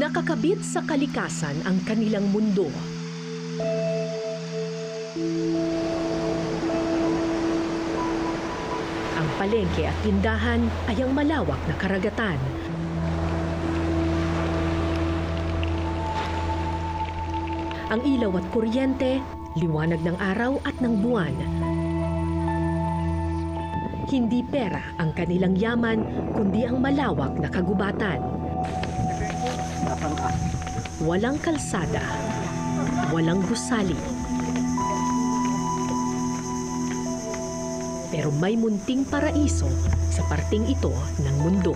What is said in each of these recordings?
Nakakabit sa kalikasan ang kanilang mundo. Ang palengke at tindahan ay ang malawak na karagatan. Ang ilaw at kuryente, liwanag ng araw at ng buwan. Hindi pera ang kanilang yaman, kundi ang malawak na kagubatan. Walang kalsada, walang gusali. Pero may munting paraiso sa parting ito ng mundo.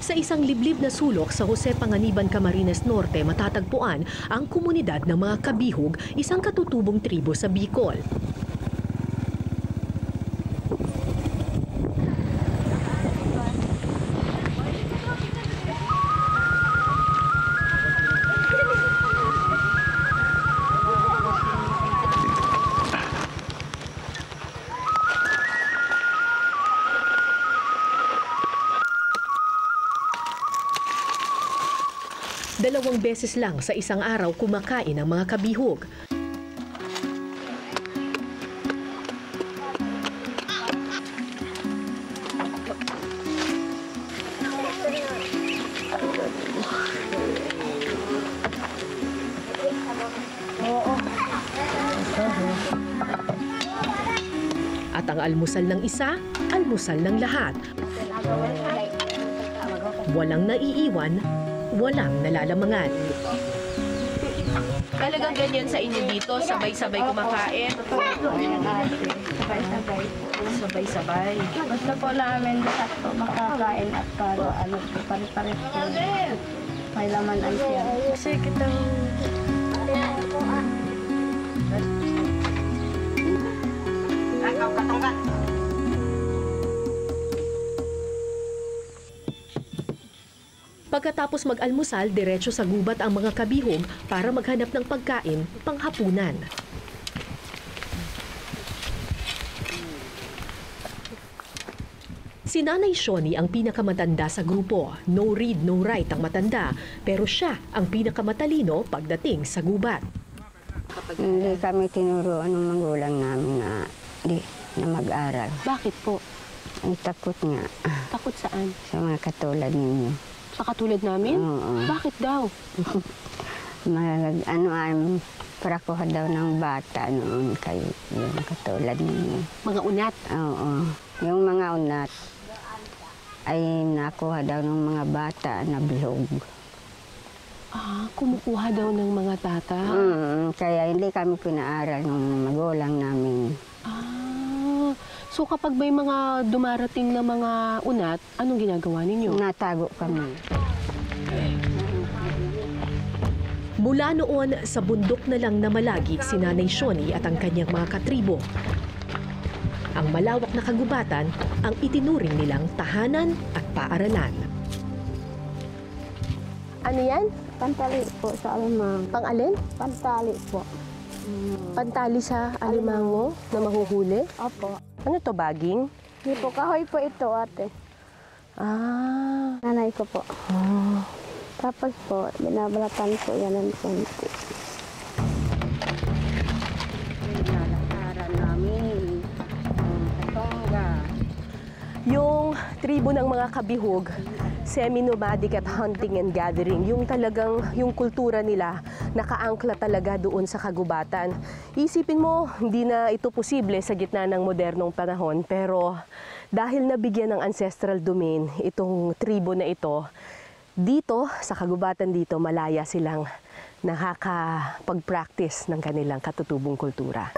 Sa isang liblib na sulok sa Jose Panganiban, Camarines Norte, matatagpuan ang komunidad ng mga Kabihog, isang katutubong tribo sa Bicol. Dalawang beses lang sa isang araw kumakain ang mga Kabihog. At ang almusal ng isa, almusal ng lahat. Walang naiiwan, walang nalalamangan. Talagang ganyan sa inyo dito, sabay-sabay kumakain? Sabay-sabay. Sabay-sabay. Gusto po namin sakto makakain at para pare-pares po. May laman ang tiyan. Kasi kitang... Pagkatapos mag-almusal, diretso sa gubat ang mga Kabihog para maghanap ng pagkain panghapunan. Si Nanay Shoni ang pinakamatanda sa grupo. No read, no write ang matanda, pero siya ang pinakamatalino pagdating sa gubat. Hindi kami tinuruan ng magulang namin na mag-aral. Bakit po? Ang takot nga Takot saan? sa mga katulad ninyo. Sa katulad namin? Oo. Bakit daw? Parakuha daw ng bata noon kayo, yung katulad ninyo. Mga unat? Oo. Yung mga unat ay nakuha daw ng mga bata na bilog. Ah, kumukuha daw ng mga bata? Kaya hindi kami pinaaral ng magulang namin. Ah, so kapag may mga dumarating na mga unat, anong ginagawa ninyo? Natago kami. Mula noon, sa bundok na lang na malagi si Nanay Shoni at ang kanyang mga katribo. Ang malawak na kagubatan ang itinuring nilang tahanan at paaralan. Ano yan? Pantali po sa alimang. Pang-alin? Pantali po. Pantali sa alimango na mahuhuli? Opo. Ano to, baging? Hindi po, kahoy po ito, ate. Ah. Nanay ko po. Tapos po, binabalatan po yan ng konti. Nalakaran namin. Katongga. Yung tribo ng mga Kabihog, semi-nomadic at hunting and gathering, yung talagang yung kultura nila nakaangkla talaga doon sa kagubatan. Isipin mo, hindi na ito posible sa gitna ng modernong panahon, pero dahil nabigyan ng ancestral domain itong tribo na ito, dito sa kagubatan dito malaya silang nakakapag-practice ng kanilang katutubong kultura.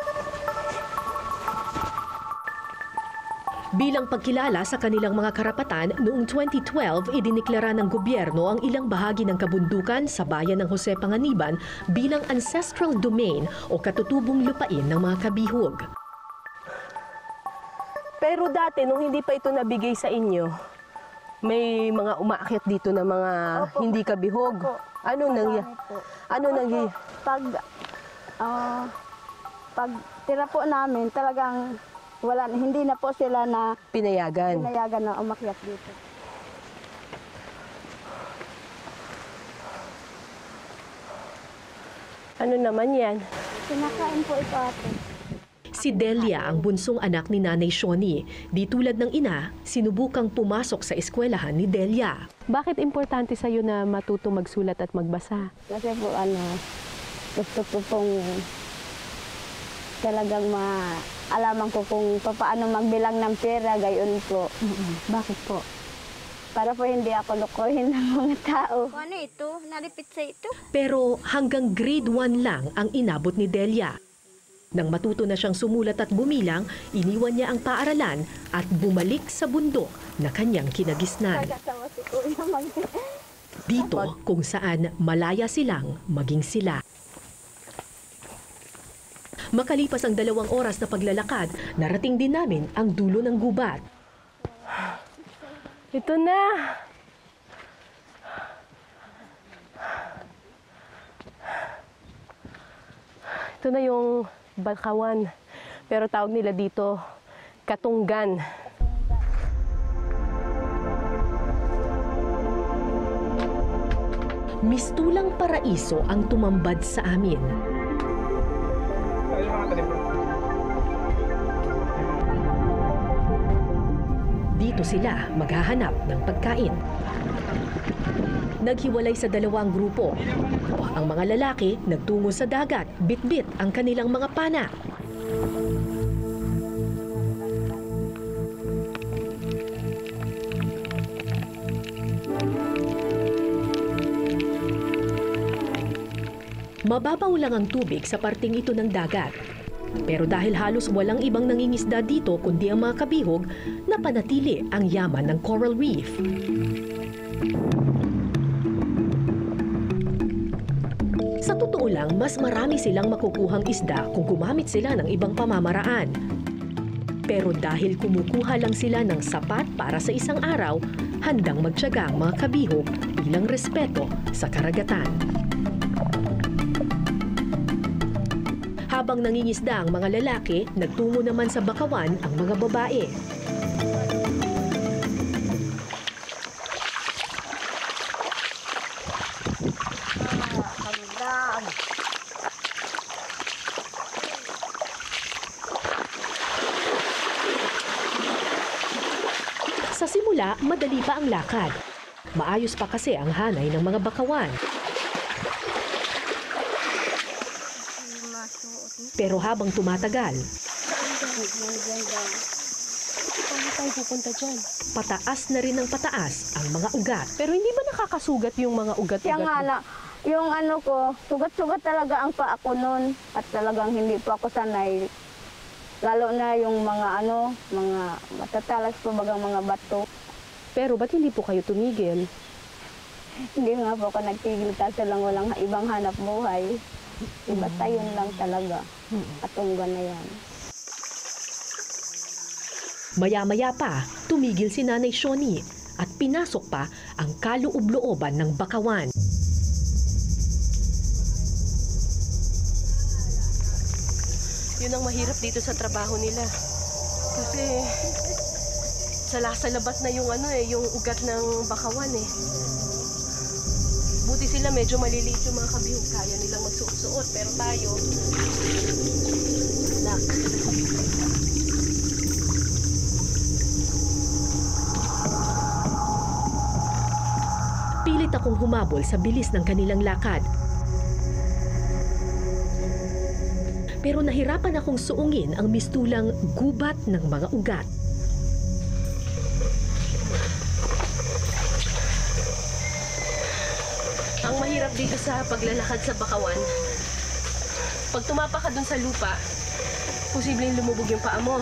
Bilang pagkilala sa kanilang mga karapatan, noong 2012, idiniklara ng gobyerno ang ilang bahagi ng kabundukan sa bayan ng Jose Panganiban bilang ancestral domain o katutubong lupain ng mga kabihog. Pero dati, nung hindi pa ito nabigay sa inyo, may mga umaakyat dito na mga Opo. hindi kabihog. Opo. Ano nangyari? Po. Ano nangyari? Pag tira po namin, talagang hindi na po sila na Pinayagan. pinayagan na umakyat dito. Ano naman yan? Kinakain po ito ate. Si Delia ang bunsong anak ni Nanay Shoni. Di tulad ng ina, sinubukang pumasok sa eskwelahan ni Delia. Bakit importante sa'yo na matuto magsulat at magbasa? Kasi po gusto ko pong talagang alaman ko kung paano magbilang ng pera, gayon po. Bakit po? Para po hindi ako lokohin ng mga tao. Ano ito? Nalipit sa ito? Pero hanggang grade 1 lang ang inabot ni Delia. Nang matuto na siyang sumulat at bumilang, iniwan niya ang paaralan at bumalik sa bundok na kanyang kinagisnan. Kasama si Kuya Dito kung saan malaya silang maging sila. Makalipas ang 2 oras na paglalakad, narating din namin ang dulo ng gubat. Ito na! Ito na yung Bakawan. Pero tawag nila dito, Katunggan. Mistulang paraiso ang tumambad sa amin. Dito sila maghahanap ng pagkain. Naghiwalay sa 2 grupo. Ang mga lalaki nagtungo sa dagat, bitbit ang kanilang mga pana. Mababaw lang ang tubig sa parting ito ng dagat. Pero dahil halos walang ibang nangingisda dito kundi ang mga kabihog, napanatili ang yaman ng coral reef. Sa totoo lang, mas marami silang makukuhang isda kung gumamit sila ng ibang pamamaraan. Pero dahil kumukuha lang sila ng sapat para sa isang araw, handang magtiyaga ang mga kabihog bilang respeto sa karagatan. Habang nangingisda ang mga lalaki, nagtungo naman sa bakawan ang mga babae. Sa simula, madali pa ang lakad. Maayos pa kasi ang hanay ng mga bakawan. Pero habang tumatagal, Paano tayo pupunta dyan? pataas na rin ng pataas ang mga ugat. Pero hindi ba nakakasugat yung mga Kaya nga ugat-ugat? yung ko, sugat-sugat talaga ang paa ko noon at talagang hindi po ako sanay. Lalo na yung mga mga matatalas po bagang mga bato. Pero ba't hindi po kayo tumigil? Hindi nga po ako nagtigil kasi lang walang ibang hanap buhay. Basta yun lang talaga. Katunggan na yan. Maya-maya pa, tumigil si Nanay Shoni at pinasok pa ang kaloob-looban ng bakawan. Yun ang mahirap dito sa trabaho nila. Kasi salabat na yung yung ugat ng bakawan eh. Buti sila medyo maliliit yung mga kabihog. Kaya nilang magsuot-suot. Pero tayo, nak. Pilit akong humabol sa bilis ng kanilang lakad. Pero nahirapan akong suungin ang mistulang gubat ng mga ugat. Ang mahirap dito sa paglalakad sa bakawan, pag tumapa ka dun sa lupa, posibleng lumubog yung paa mo.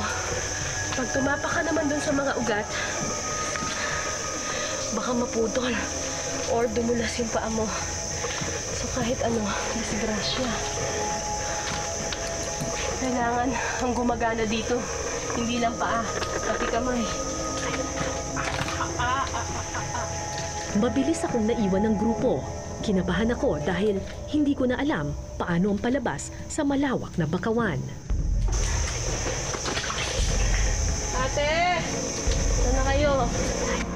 Pag tumapa ka naman dun sa mga ugat, baka maputol or dumulas yung paa mo. So kahit ano, disgrasya. Kailangan ang gumagana dito. Hindi lang paa, pati kamay. Mabilis akong naiwan ng grupo. Kinabahan ako dahil hindi ko na alam paano ang palabas sa malawak na bakawan. Ate! Saan na kayo?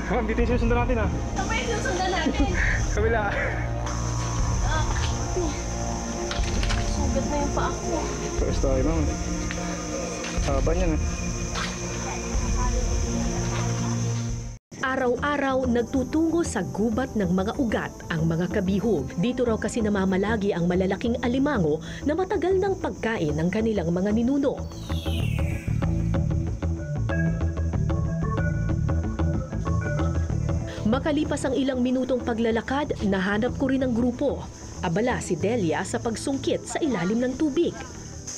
Ma'am, dito yung susundan natin ah. Saan ba yung susundan natin? Kabila. Sugat na yung paa ko. First tayo, ma'am. Haba niyan ah. Araw-araw nagtutungo sa gubat ng mga ugat ang mga kabihog. Dito raw kasi namamalagi ang malalaking alimango na matagal ng pagkain ng kanilang mga ninuno. Makalipas ang ilang minutong paglalakad, nahanap ko rin ang grupo. Abala si Delia sa pagsungkit sa ilalim ng tubig.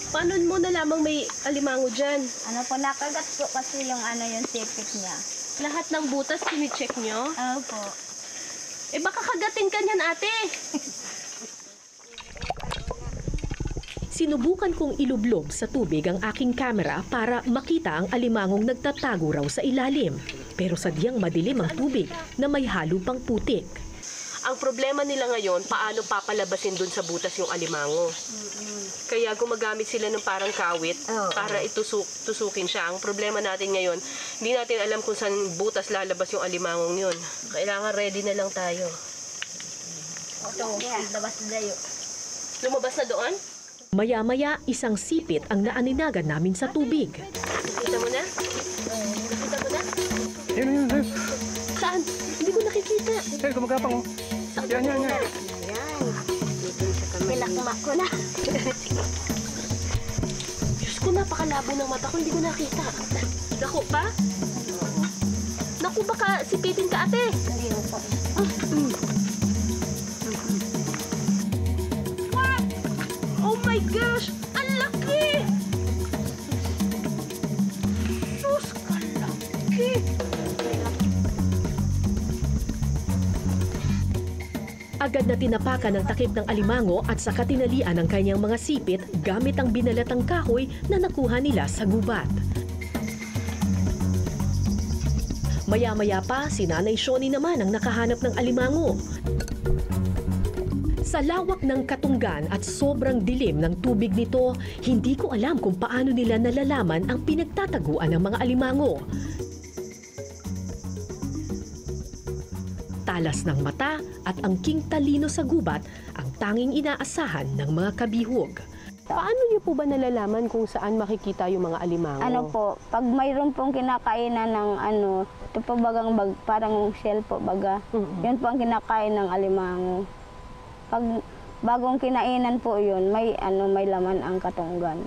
Paano mo nalamang may alimango dyan? Ano po, nakagat po kasi yung sipit niya. Lahat ng butas kini-check nyo? Opo. Eh baka kagatin ka niyan, ate. Sinubukan kong ilublob sa tubig ang aking kamera para makita ang alimangong nagtatago raw sa ilalim. Pero sadyang madilim ang tubig na may halo pang putik. Ang problema nila ngayon, paano papalabasin dun sa butas yung alimango. Kaya gumagamit sila ng parang kawit para tusukin siya. Ang problema natin ngayon, hindi natin alam kung saan butas lalabas yung alimangong yun. Kailangan ready na lang tayo. Ito, labas na dayo. Lumabas na doon? Maya-maya, isang sipit ang naaninagan namin sa tubig. Nakita mo na? Nakita mo na? Yun, sir. Saan? Hindi ko nakikita. Sir, gumagapang oh. Yan. Nilakma ko na. Diyos ko, napakalabo ng mata ko. Hindi ko nakita. Naku pa? Naku, baka sipitin ka, ate. Hindi po. What? Oh my gosh! Ang laki! Sus, kalaki! Agad na tinapakan ng takip ng alimango at saka tinalian ang kanyang mga sipit gamit ang binalatang kahoy na nakuha nila sa gubat. Maya-maya pa, si Nanay Shoni naman ang nakahanap ng alimango. Sa lawak ng Katunggan at sobrang dilim ng tubig nito, hindi ko alam kung paano nila nalalaman ang pinagtataguan ng mga alimango. Talas ng mata at angking talino sa gubat ang tanging inaasahan ng mga kabihog. Paano niyo po ba nalalaman kung saan makikita yung mga alimango? Ano po, pag mayroon pong kinakainan ng ito po bagang parang shell po baga, yun po ang kinakain ng alimango. Pag bagong kinainan po yun, may laman ang katunggan.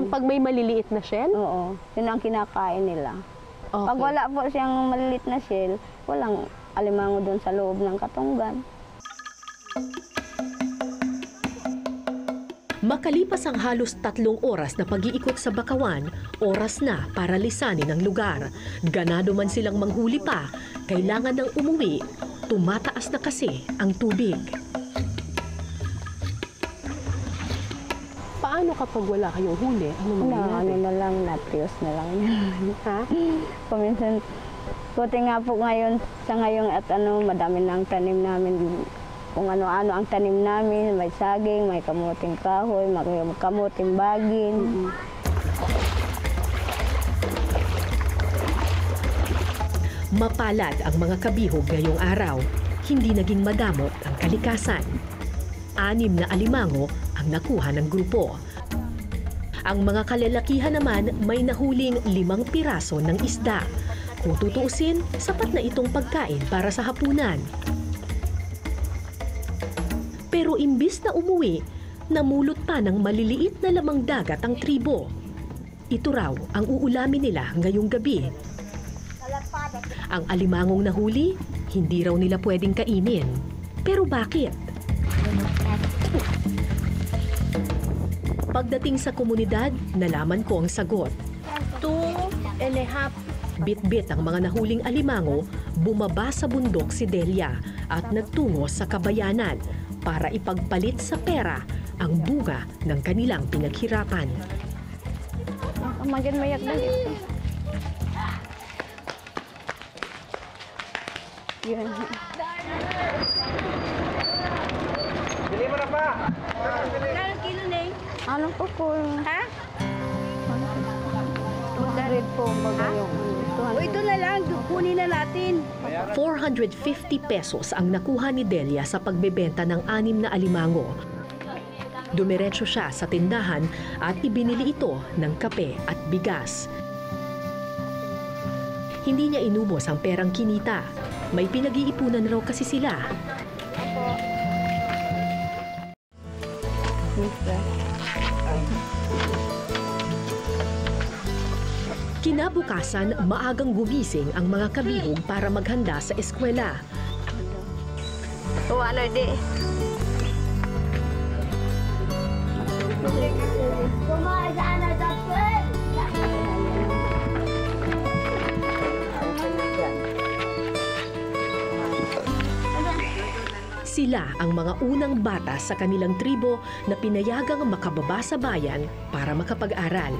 Pag may maliliit na shell? Oo, yun ang kinakain nila. Okay. Pag wala po siyang maliliit na shell, walang alimango doon sa loob ng katunggan. Makalipas ang halos 3 oras na pag-iikot sa bakawan, oras na para lisanin ang lugar. Ganado man silang manghuli pa, kailangan ng umuwi. Tumataas na kasi ang tubig. Paano kapag wala kayong huli? Ano mangyayari? Na lang, natrios na lang. Ha? Paminsan, buti nga po ngayon, sa ngayon at madami ng tanim namin. Kung ano-ano ang tanim namin, may saging, may kamuting kahoy, may kamuting bagin. Mapalad ang mga kabihog ngayong araw. Hindi naging madamot ang kalikasan. 6 na alimango ang nakuha ng grupo. Ang mga kalalakihan naman may nahuling 5 piraso ng isda. Kung tutuusin, sapat na itong pagkain para sa hapunan. Pero imbis na umuwi, namulot pa ng maliliit na lamang dagat ang tribo. Ito raw ang uulamin nila ngayong gabi. Ang alimangong nahuli, hindi raw nila pwedeng kainin. Pero bakit? Pagdating sa komunidad, nalaman ko ang sagot. Tungo and a half. Bit-bit ang mga nahuling alimango, bumaba sa bundok si Delia at nagtungo sa kabayanan para ipagpalit sa pera ang bunga ng kanilang pinaghirapan. Magin mayak na ito. Yun. Bili mo na pa! Ilang kilo na eh? Ano po po? Ha? Red po, baga yung O ito na lang, kunin na natin. 450 pesos ang nakuha ni Delia sa pagbebenta ng 6 na alimango. Dumiretso siya sa tindahan at ibinili ito ng kape at bigas. Hindi niya inubos ang perang kinita. May pinag-iipunan raw kasi sila. Kinabukasan, maagang gumising ang mga kabihog para maghanda sa eskwela. ano di. Sila ang mga unang bata sa kanilang tribo na pinayagang makababa sa bayan para makapag-aral.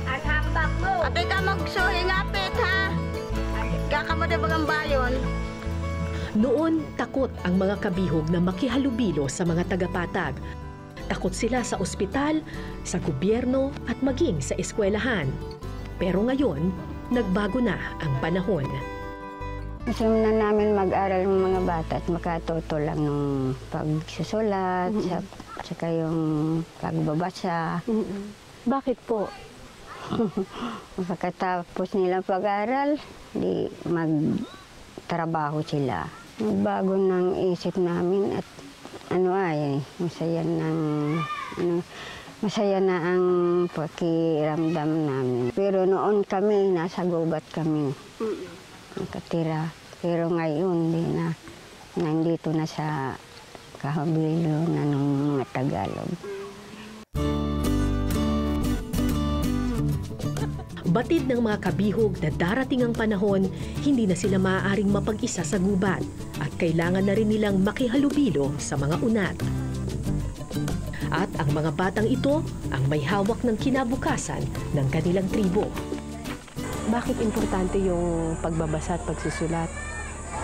At hambak mo. Ate ka magsuhingapit ha. Kakamada bagang bayon. Noon, takot ang mga kabihog na makihalubilo sa mga tagapatag. Takot sila sa ospital, sa gobyerno at maging sa eskwelahan. Pero ngayon, nagbago na ang panahon. Gusto na namin mag-aral ng mga bata at makatuto lang ng pagsusulat, saka yung pagbabasa. Bakit po? Pagkatapos nila pag-aral, di magtrabaho sila. Bago ng isip namin at masaya na ang pakiramdam namin. Pero noon kami, nasa gubat kami. Nakatira. Pero ngayon, nandito na sa kahabilio na ng mga Tagalog. Batid ng mga kabihog na darating ang panahon, hindi na sila maaaring mapag-isa sa gubat at kailangan na rin nilang makihalubilo sa mga unat. At ang mga batang ito ang may hawak ng kinabukasan ng kanilang tribo. Bakit importante yung pagbabasa at pagsusulat?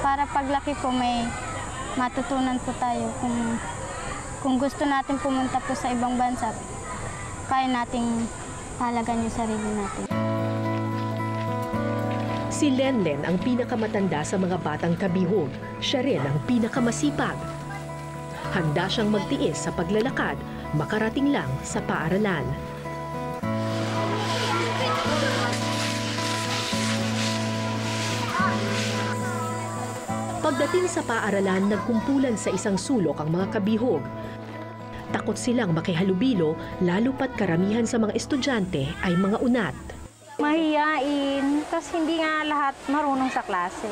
Para paglaki po may matutunan po tayo kung gusto natin pumunta po sa ibang bansa, kaya nating halagan yung sarili natin. Si Lenlen ang pinakamatanda sa mga batang kabihog. Siya rin ang pinakamasipag. Handa siyang magtiis sa paglalakad, makarating lang sa paaralan. Pagdating sa paaralan, nagkumpulan sa isang sulok ang mga kabihog. Takot silang makihalubilo, lalo pat karamihan sa mga estudyante ay mga unat. Mahiyain, kasi hindi nga lahat marunong sa klase.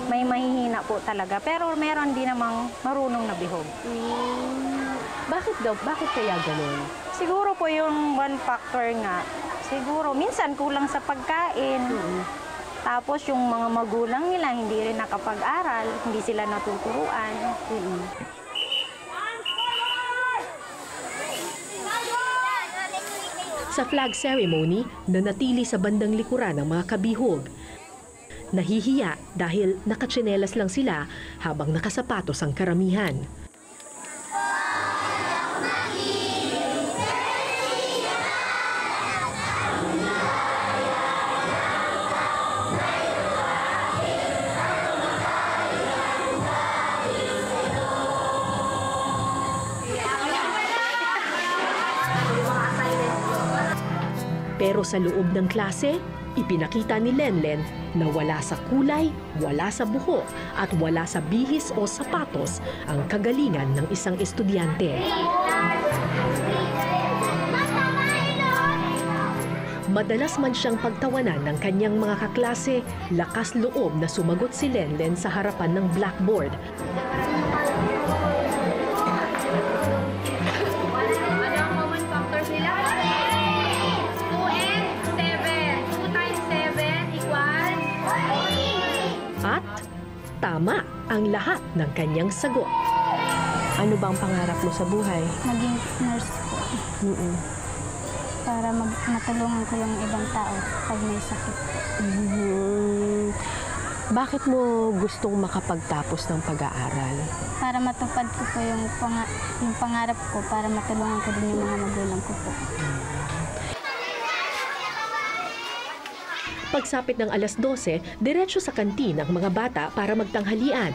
May mahihina po talaga, pero meron din namang marunong na bihog. Bakit daw? Bakit kaya ganun? Siguro po yung one factor nga, siguro minsan kulang sa pagkain. Tapos yung mga magulang nila hindi rin nakapag-aral, hindi sila natuturuan. Sa flag ceremony, nanatili sa bandang likuran ng mga kabihog. Nahihiya dahil nakatsinelas lang sila habang nakasapatos ang karamihan. Pero sa loob ng klase, ipinakita ni Lenlen na wala sa kulay, wala sa buhok, at wala sa bihis o sapatos ang kagalingan ng isang estudyante. Madalas man siyang pagtawanan ng kanyang mga kaklase, lakas loob na sumagot si Lenlen sa harapan ng blackboard. tama ang lahat ng kanyang sagot. Ano bang pangarap mo sa buhay? Maging nurse po. Para matulungan ko yung ibang tao pag may sakit po. Bakit mo gustong makapagtapos ng pag-aaral? Para matupad ko po yung pangarap ko, para matulungan ko din yung mga magulang ko po. Pagsapit ng alas 12, diretso sa kantin ang mga bata para magtanghalian.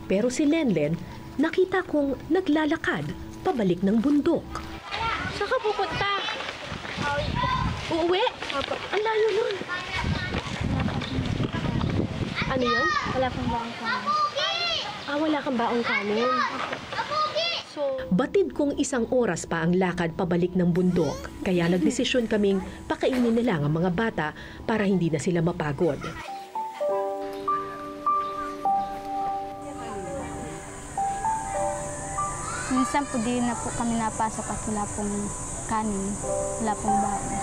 Pero si Lenlen, nakita kong naglalakad pabalik ng bundok. Saan ka pupunta? Uuwi? Ang layo nun. Ano yun? Wala pong baong kami. Wala kang baong kanin. Batid kong 1 oras pa ang lakad pabalik ng bundok, kaya nagdesisyon kaming pakainin na lang ang mga bata para hindi na sila mapagod. Minsan po di na po kami napasok at wala pong kanin, wala pong baon.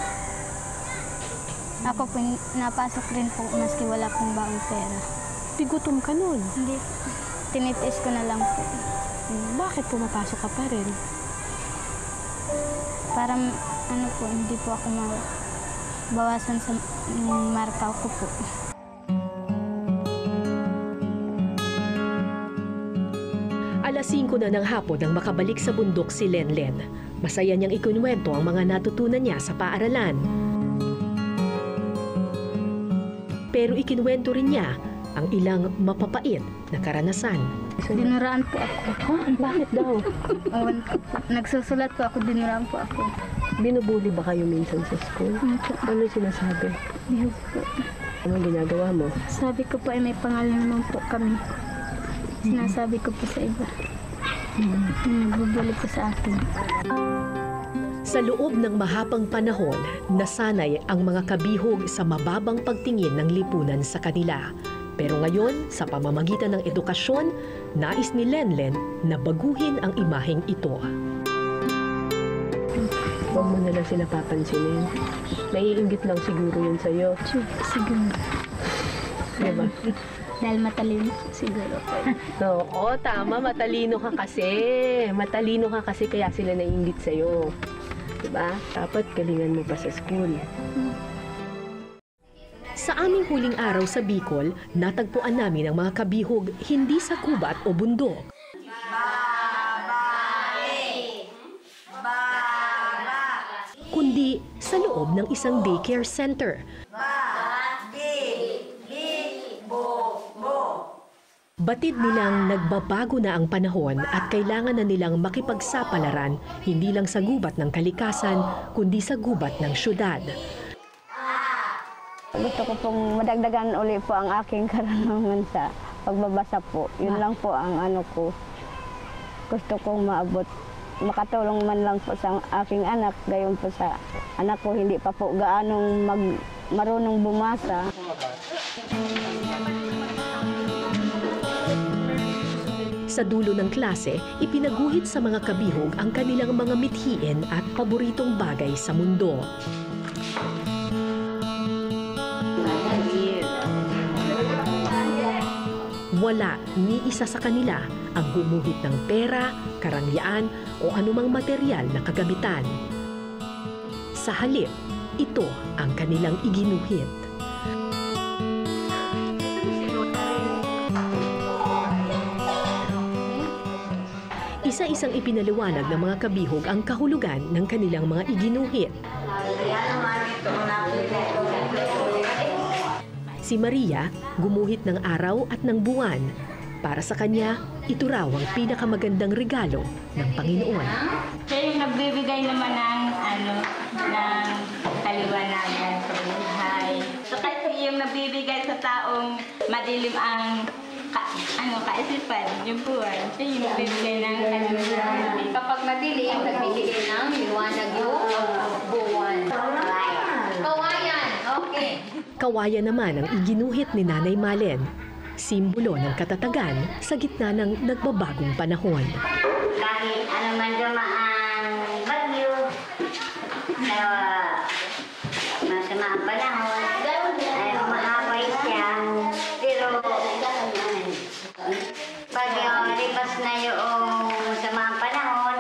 Ako po napasok rin po maski wala pong baong pera. Di gutom ka nun. Hindi, tinitiis ko na lang po. Bakit pumapasok ka pa rin? Para ano po, hindi po ako mabawasan sa marka ko po. Alas 5 na ng hapon nang makabalik sa bundok si Lenlen. Masaya niyang ikunwento ang mga natutunan niya sa paaralan. Pero ikinwento rin niya ang ilang mapapait na karanasan. Dinuraan po ako. Bakit daw? Nagsusulat po ako, dinuraan po ako. Binubuli ba kayo minsan sa school? Ano sinasabi? Bihog po. Ano ginagawa mo? Sabi ko po ay may pangalan naman po kami. Sinasabi ko po sa iba. Nagbubuli po sa akin. Sa loob ng mahabang panahon, nasanay ang mga kabihog sa mababang pagtingin ng lipunan sa kanila. Pero ngayon, sa pamamagitan ng edukasyon, nais ni Lenlen na baguhin ang imaheng ito. Huwag mo na lang sila papansinin. Naiinggit lang siguro yun sa'yo. Siguro. Diba? Dahil matalino siguro. Oo, tama. Matalino ka kasi. Matalino ka kasi kaya sila naiinggit sa'yo. Diba? Dapat galingan mo pa sa school. Sa aming huling araw sa Bicol, natagpuan namin ang mga kabihog hindi sa gubat o bundok. Kundi sa loob ng isang daycare center. Batid nilang nagbabago na ang panahon at kailangan na nilang makipagsapalaran hindi lang sa gubat ng kalikasan, kundi sa gubat ng syudad. Gusto ko pong madagdagan uli po ang aking karangalan sa pagbabasa po. Yun lang po ang ano ko. Gusto kong maabot. Makatulong man lang po sa aking anak. Gayon po sa anak ko, hindi pa po gaanong marunong bumasa. Sa dulo ng klase, ipinaguhit sa mga kabihog ang kanilang mga mithiin at paboritong bagay sa mundo. Wala ni isa sa kanila ang gumuhit ng pera, karangyaan o anumang material na kagamitan. Sa halip, ito ang kanilang iginuhit. Isa-isang ipinaliwanag ng mga kabihog ang kahulugan ng kanilang mga iginuhit. Si Maria, gumuhit ng araw at ng buwan. Para sa kanya, ito raw ang pinakamagandang regalo ng Panginoon. Siya yung nagbibigay naman ng kaliwanagan sa buhay. So kasi yung nagbibigay sa taong madilim ang kaisipan, yung buwan. Siya yung nagbibigay ng kaliwanagan. Kapag madilim, nagbibigay ng liwanag yung buwan. Kawayan. Okay. Kawayan naman ang iginuhit ni Nanay Malen, simbolo ng katatagan sa gitna ng nagbabagong panahon. Kahit ano man dumaan bagyo, panahon ay umaaway siya. Pero pag lipas na yung sa mga panahon,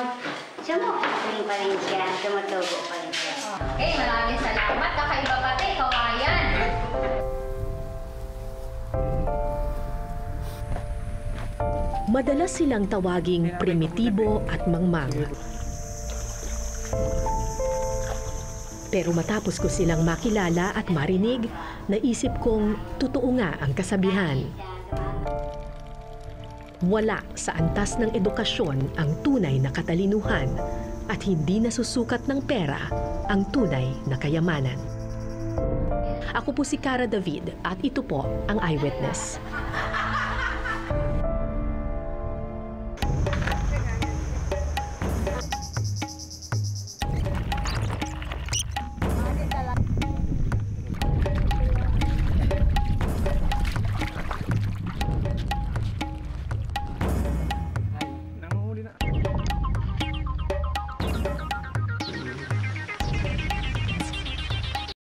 sumukuling pa rin siya, tumutubo pa rin siya. Okay, maraming salamat. Kakaiba pati, kawayan. Madalas silang tawaging primitibo at mangmang. Pero matapos ko silang makilala at marinig, naisip kong totoo nga ang kasabihan. Wala sa antas ng edukasyon ang tunay na katalinuhan at hindi nasusukat ng pera ang tunay na kayamanan. Ako po si Cara David at ito po ang Eyewitness.